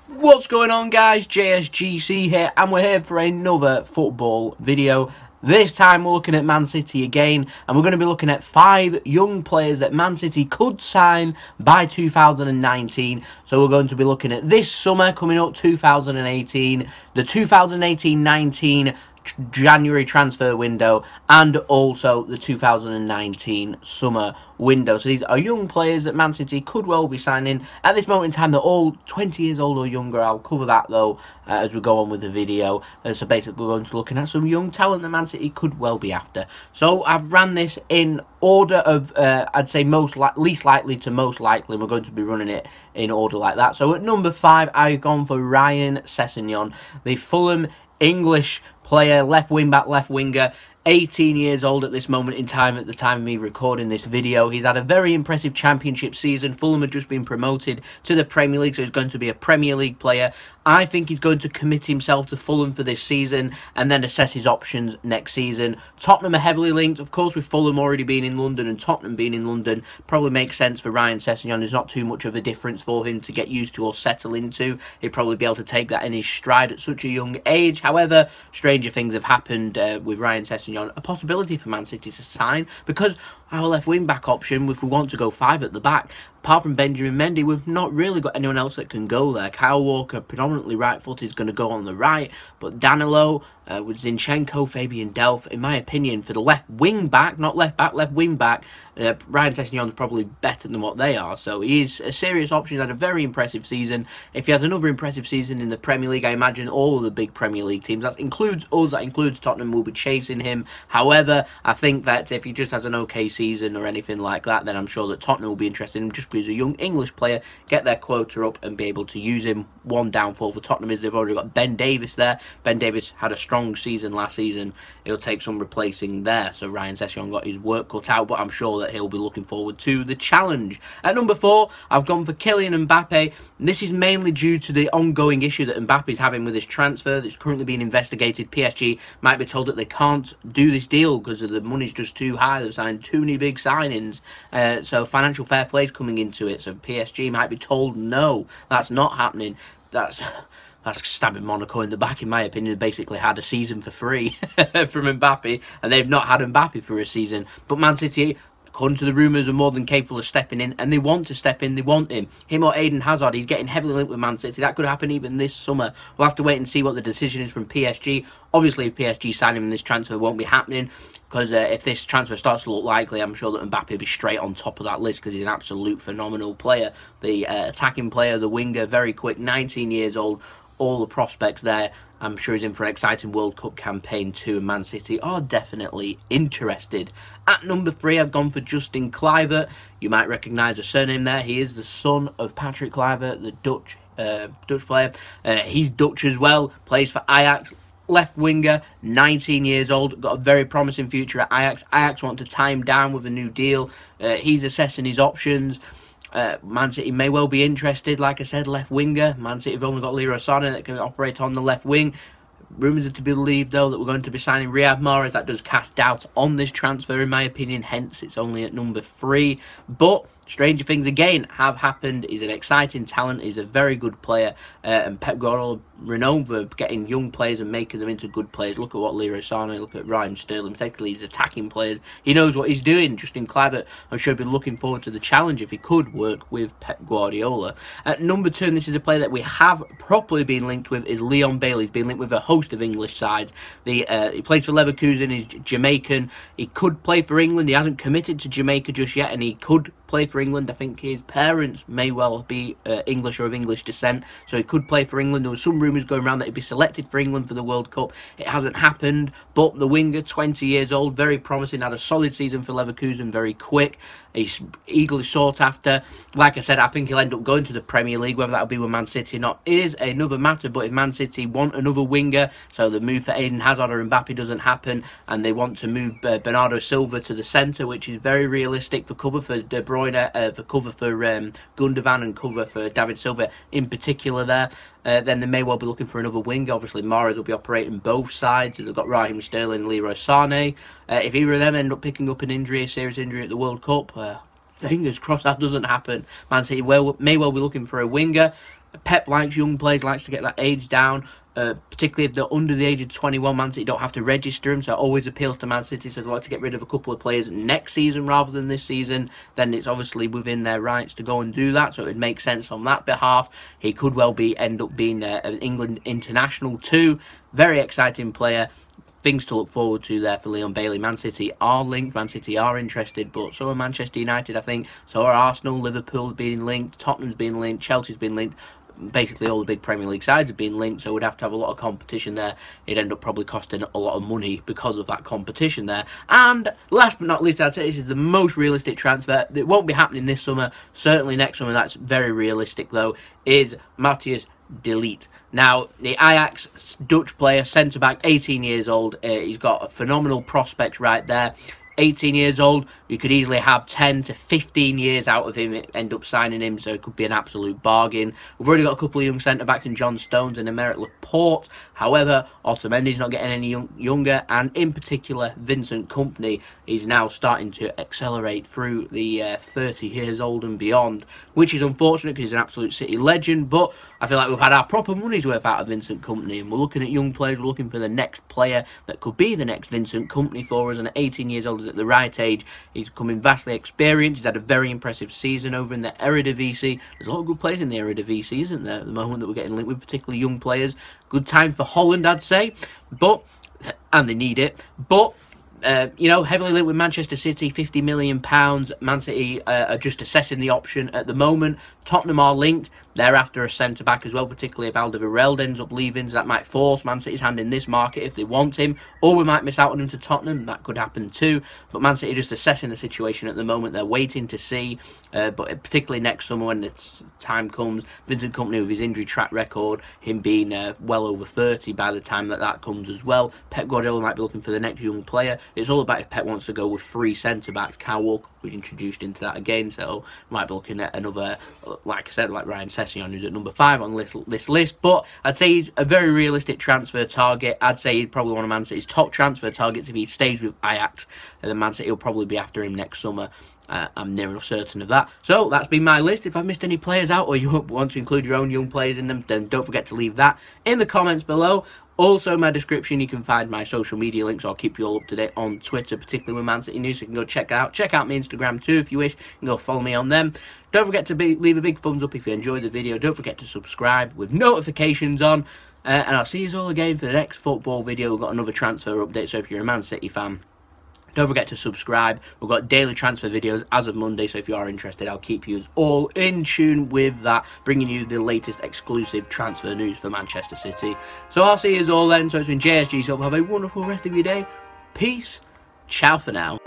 What's going on, guys? JSGC here, and we're here for another football video. This time we're looking at Man City again, and we're going to be looking at 5 young players that Man City could sign by 2019. So we're going to be looking at this summer coming up, 2018, the 2018-19 January transfer window, and also the 2019 summer window. So these are young players that Man City could well be signing. At this moment in time, they're all 20 years old or younger. I'll cover that though as we go on with the video. So basically we're going to be looking at some young talent that Man City could well be after. So I've ran this in order of I'd say least likely to most likely. We're going to be running it in order like that. So at number 5, I've gone for Ryan Sessin, the Fulham English player, left wing back, left winger, 18 years old at this moment in time, at the time of me recording this video. He's had a very impressive championship season. Fulham had just been promoted to the Premier League, so he's going to be a Premier League player. I think he's going to commit himself to Fulham for this season and then assess his options next season. Tottenham are heavily linked, of course, with Fulham already being in London and Tottenham being in London. Probably makes sense for Ryan Sessin. There's not too much of a difference for him to get used to or settle into. He'd probably be able to take that in his stride at such a young age. However, stranger things have happened with Ryan Sessin. A possibility for Man City to sign, because our left wing back option, if we want to go 5 at the back, apart from Benjamin Mendy, we've not really got anyone else that can go there. Kyle Walker, predominantly right foot, is going to go on the right, but Danilo, with Zinchenko, Fabian Delph, in my opinion, for the left wing back, not left back, left wing back, Ryan Sessin is probably better than what they are. So he is a serious option. He had a very impressive season. If he has another impressive season in the Premier League, I imagine all of the big Premier League teams, that includes us, that includes Tottenham, will be chasing him. However, I think that if he just has an okay season or anything like that, then I'm sure that Tottenham will be interested in him just because he's a young English player, get their quota up and be able to use him. One downfall for Tottenham is they've already got Ben Davies there. Ben Davies had a strong season last season. It'll take some replacing there. So Ryan Sessin got his work cut out, but I'm sure that he'll be looking forward to the challenge. At number 4, I've gone for Kylian Mbappe. This is mainly due to the ongoing issue that Mbappe is having with his transfer that's currently being investigated. PSG might be told that they can't do this deal because the money's just too high. They've signed too many big signings. So financial fair play is coming into it. So PSG might be told, no, that's not happening. That's stabbing Monaco in the back, in my opinion. They basically had a season for free from Mbappe, and they've not had Mbappe for a season. But Man City, according to the rumours, are more than capable of stepping in, and they want to step in. They want him. Him or Eden Hazard, he's getting heavily linked with Man City. That could happen even this summer. We'll have to wait and see what the decision is from PSG. Obviously, if PSG sign him in this transfer, won't be happening, because if this transfer starts to look likely, I'm sure that Mbappe will be straight on top of that list, because he's an absolute phenomenal player. The attacking player, the winger, very quick, 19 years old, all the prospects there. I'm sure he's in for an exciting World Cup campaign too, and Man City are definitely interested. At number 3, I've gone for Justin Kluivert. You might recognise the surname there. He is the son of Patrick Kluivert, the Dutch player. He's Dutch as well, plays for Ajax. Left winger, 19 years old, got a very promising future at Ajax. Ajax want to tie him down with a new deal. He's assessing his options. Man City may well be interested. Like I said, left winger. Man City have only got Leroy Sané that can operate on the left wing. Rumours are to be believed, though, that we're going to be signing Riyad Mahrez. That does cast doubt on this transfer, in my opinion. Hence, it's only at number 3. But stranger things again have happened. He's an exciting talent. He's a very good player. And Pep Guardiola, renowned for getting young players and making them into good players. Look at what Leroy Sané, look at Ryan Sterling, particularly his attacking players. He knows what he's doing. Justin Kluivert, I'm sure, he'd be looking forward to the challenge if he could work with Pep Guardiola. At number 2, and this is a player that we have properly been linked with, is Leon Bailey. He's been linked with a host of English sides. He plays for Leverkusen. He's Jamaican. He could play for England. He hasn't committed to Jamaica just yet, and he could play for England. I think his parents may well be English or of English descent, so he could play for England. There was some rumours going around that he'd be selected for England for the World Cup. It hasn't happened, but the winger, 20 years old, very promising, had a solid season for Leverkusen, very quick. He's eagerly sought after. Like I said, I think he'll end up going to the Premier League. Whether that'll be with Man City or not is another matter, but if Man City want another winger, so the move for Eden Hazard or Mbappe doesn't happen, and they want to move Bernardo Silva to the centre, which is very realistic, for cover for De Bruyne, for cover for Gundogan, and cover for David Silva in particular there, then they may well be looking for another winger. Obviously, Mahrez will be operating both sides. They've got Raheem Sterling and Leroy Sané. If either of them end up picking up an injury, a serious injury at the World Cup, fingers crossed that doesn't happen. Man City may well be looking for a winger. Pep likes young players, likes to get that age down. Particularly if they're under the age of 21, Man City don't have to register them, so it always appeals to Man City. So if they like to get rid of a couple of players next season rather than this season, then it's obviously within their rights to go and do that, so it would make sense on that behalf. He could well end up being an England international too. Very exciting player. Things to look forward to there for Leon Bailey. Man City are linked, Man City are interested, but so are Manchester United, I think. So are Arsenal, Liverpool's being linked, Tottenham's been linked, Chelsea's been linked. Basically all the big Premier League sides have been linked, so we'd have to have a lot of competition there. It'd end up probably costing a lot of money because of that competition there. And last but not least, I'd say this is the most realistic transfer. It won't be happening this summer, certainly next summer, that's very realistic though, is Mattias De Ligt. Now, the Ajax Dutch player, centre-back, 18 years old. He's got phenomenal prospects right there. 18 years old, we could easily have 10 to 15 years out of him, end up signing him, so it could be an absolute bargain. We've already got a couple of young centre-backs in John Stones and Emerick Laporte. However, Otamendi's not getting any younger, and in particular, Vincent Kompany is now starting to accelerate through the 30 years old and beyond, which is unfortunate because he's an absolute City legend, but I feel like we've had our proper money's worth out of Vincent Kompany, and we're looking at young players, we're looking for the next player that could be the next Vincent Kompany for us, and at 18 years old, at the right age, he's becoming vastly experienced. He's had a very impressive season over in the Eredivisie. There's a lot of good players in the Eredivisie, isn't there, at the moment that we're getting linked with, particularly young players. Good time for Holland, I'd say, and they need it, but you know, heavily linked with Manchester City, £50 million. Man City are just assessing the option at the moment. Tottenham are linked. They're after a centre-back as well, particularly if Alderweireld ends up leaving. So that might force Man City's hand in this market if they want him. Or we might miss out on him to Tottenham. That could happen too. But Man City are just assessing the situation at the moment. They're waiting to see. But particularly next summer when its time comes, Vincent Kompany with his injury track record, him being well over 30 by the time that comes as well. Pep Guardiola might be looking for the next young player. It's all about if Pep wants to go with 3 centre-backs. Kyle Walker was introduced into that again. So might be looking at another, like I said, like Ryan Sessin, who's at number 5 on this list, but I'd say he's a very realistic transfer target. I'd say he'd probably one of Man City's top transfer targets if he stays with Ajax, and then Man City will probably be after him next summer. I'm near enough certain of that. So that's been my list. If I've missed any players out or you want to include your own young players in them, then don't forget to leave that in the comments below. Also, in my description, you can find my social media links. So I'll keep you all up to date on Twitter, particularly with Man City News. So you can go check out. Check out my Instagram too if you wish. You can go follow me on them. Don't forget to leave a big thumbs up if you enjoyed the video. Don't forget to subscribe with notifications on. And I'll see you all again for the next football video. We've got another transfer update. So if you're a Man City fan, don't forget to subscribe. We've got daily transfer videos as of Monday, so if you are interested, I'll keep you all in tune with that, bringing you the latest exclusive transfer news for Manchester City. So I'll see you all then. So it's been JSGC. Have a wonderful rest of your day. Peace. Ciao for now.